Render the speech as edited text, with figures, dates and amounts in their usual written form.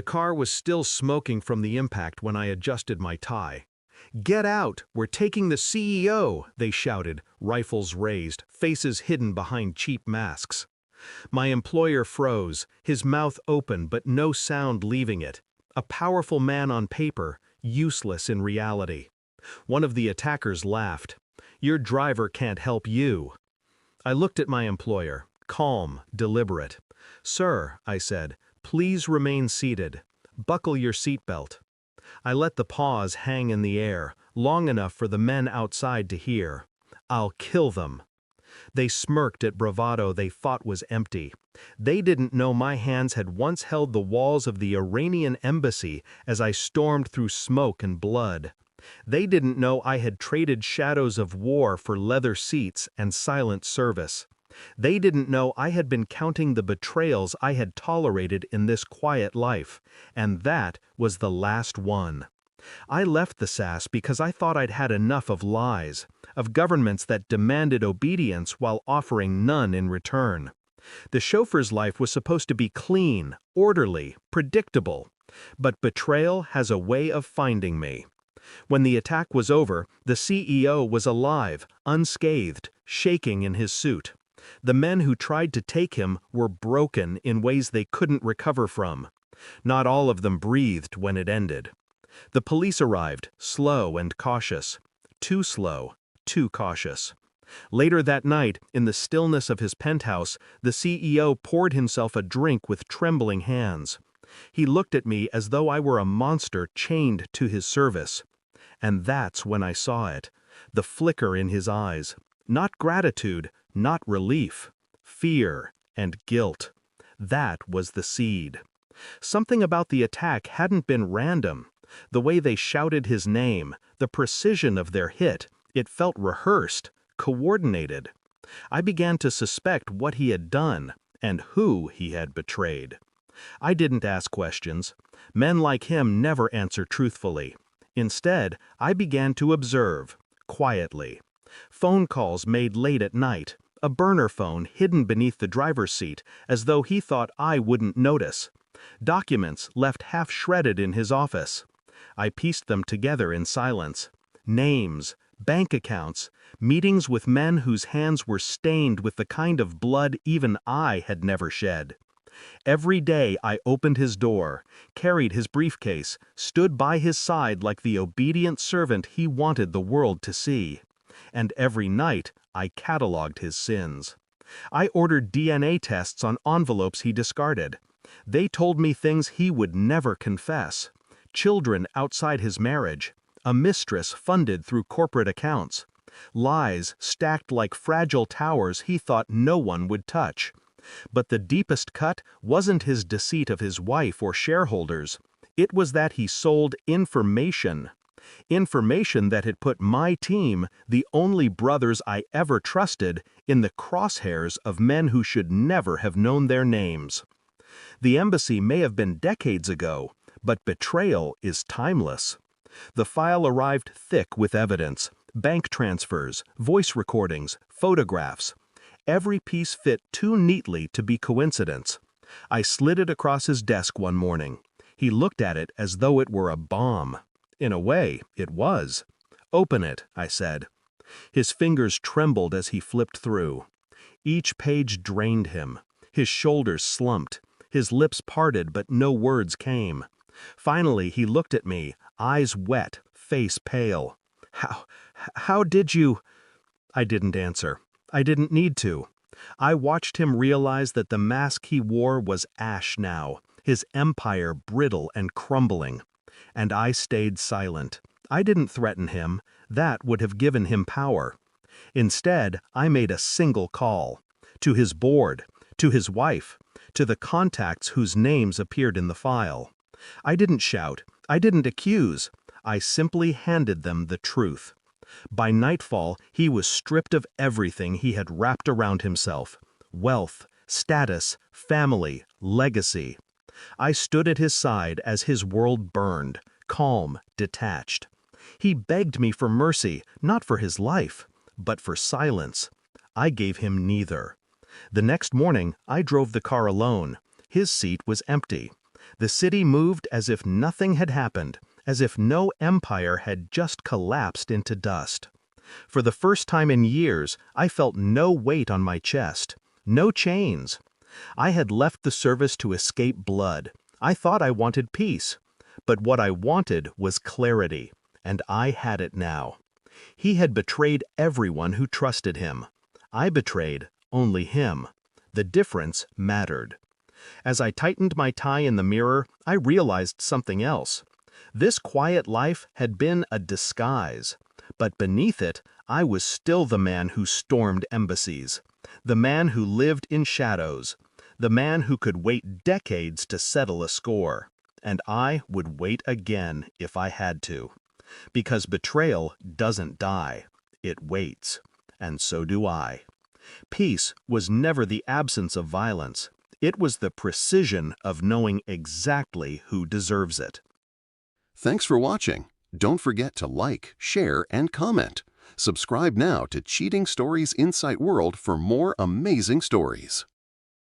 The car was still smoking from the impact when I adjusted my tie. "Get out! We're taking the CEO!" they shouted, rifles raised, faces hidden behind cheap masks. My employer froze, his mouth open but no sound leaving it. A powerful man on paper, useless in reality. One of the attackers laughed. "Your driver can't help you." I looked at my employer, calm, deliberate. "Sir," I said, "please remain seated. Buckle your seatbelt." I let the pause hang in the air, long enough for the men outside to hear. "I'll kill them." They smirked at bravado they thought was empty. They didn't know my hands had once held the walls of the Iranian embassy as I stormed through smoke and blood. They didn't know I had traded shadows of war for leather seats and silent service. They didn't know I had been counting the betrayals I had tolerated in this quiet life, and that was the last one. I left the SAS because I thought I'd had enough of lies, of governments that demanded obedience while offering none in return. The chauffeur's life was supposed to be clean, orderly, predictable. But betrayal has a way of finding me. When the attack was over, the CEO was alive, unscathed, shaking in his suit. The men who tried to take him were broken in ways they couldn't recover from. Not all of them breathed when it ended. The police arrived, slow and cautious. Too slow, too cautious. Later that night, in the stillness of his penthouse, the CEO poured himself a drink with trembling hands. He looked at me as though I were a monster chained to his service. And that's when I saw it, the flicker in his eyes. Not gratitude, not relief. Fear and guilt. That was the seed. Something about the attack hadn't been random. The way they shouted his name, the precision of their hit, it felt rehearsed, coordinated. I began to suspect what he had done and who he had betrayed. I didn't ask questions. Men like him never answer truthfully. Instead, I began to observe, quietly. Phone calls made late at night, a burner phone hidden beneath the driver's seat as though he thought I wouldn't notice. Documents left half-shredded in his office. I pieced them together in silence. Names, bank accounts, meetings with men whose hands were stained with the kind of blood even I had never shed. Every day I opened his door, carried his briefcase, stood by his side like the obedient servant he wanted the world to see. And every night I cataloged his sins. I ordered DNA tests on envelopes he discarded. They told me things he would never confess. Children outside his marriage, a mistress funded through corporate accounts, lies stacked like fragile towers he thought no one would touch. But the deepest cut wasn't his deceit of his wife or shareholders. It was that he sold information. Information that had put my team, the only brothers I ever trusted, in the crosshairs of men who should never have known their names. The embassy may have been decades ago, but betrayal is timeless. The file arrived thick with evidence, bank transfers, voice recordings, photographs. Every piece fit too neatly to be coincidence. I slid it across his desk one morning. He looked at it as though it were a bomb. In a way, it was. "Open it," I said. His fingers trembled as he flipped through. Each page drained him. His shoulders slumped. His lips parted, but no words came. Finally, he looked at me, eyes wet, face pale. How did you—" I didn't answer. I didn't need to. I watched him realize that the mask he wore was ash now, his empire brittle and crumbling. And I stayed silent. I didn't threaten him. That would have given him power. Instead, I made a single call. To his board, to his wife, to the contacts whose names appeared in the file. I didn't shout. I didn't accuse. I simply handed them the truth. By nightfall, he was stripped of everything he had wrapped around himself. Wealth, status, family, legacy. I stood at his side as his world burned, calm, detached. He begged me for mercy, not for his life, but for silence. I gave him neither. The next morning, I drove the car alone. His seat was empty. The city moved as if nothing had happened, as if no empire had just collapsed into dust. For the first time in years, I felt no weight on my chest, no chains. I had left the service to escape blood. I thought I wanted peace. But what I wanted was clarity, and I had it now. He had betrayed everyone who trusted him. I betrayed only him. The difference mattered. As I tightened my tie in the mirror, I realized something else. This quiet life had been a disguise. But beneath it, I was still the man who stormed embassies, the man who lived in shadows, the man who could wait decades to settle a score. And I would wait again if I had to. Because betrayal doesn't die, it waits. And so do I. Peace was never the absence of violence. It was the precision of knowing exactly who deserves it. Thanks for watching. Don't forget to like, share, and comment. Subscribe now to Cheating Stories Insight World for more amazing stories.